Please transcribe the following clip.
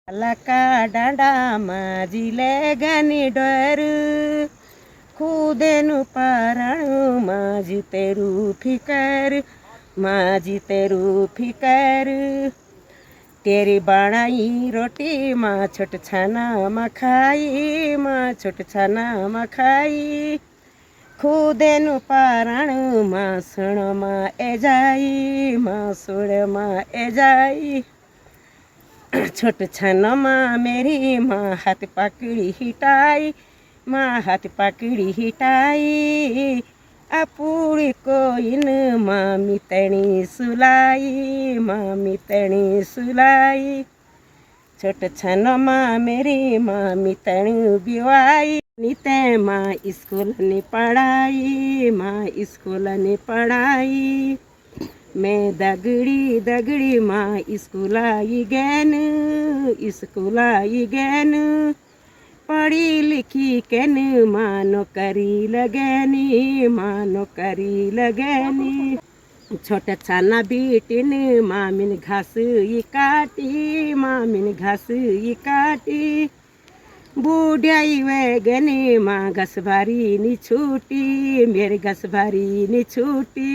लका डाँडा माझीले गानी डर खुदेनु पारणु माझी तेरू फिकर तेरी बनाई रोटी माँ छोट छाना में खाई खुदेनु पारणु माँ सुण माँ ए जाई छोट छन माँ मेरी माँ हाथ पकड़ी हिटाई अपूरी को इन माँ मितनी सुलाई छोट छन माँ मेरी माँ मितनी बिवाई निते माँ स्कूल ने पढ़ाई मैं दगड़ी माँ स्कूल आई गैन पढ़ी लिखी कैन माँ नौकरी लगैनी छोटा छाना बीटिन माँ मिन घास ई काटी बुढ़ाई वैगनी माँ घास भारी नि छूटी मेरे घास भारी नि छूटी।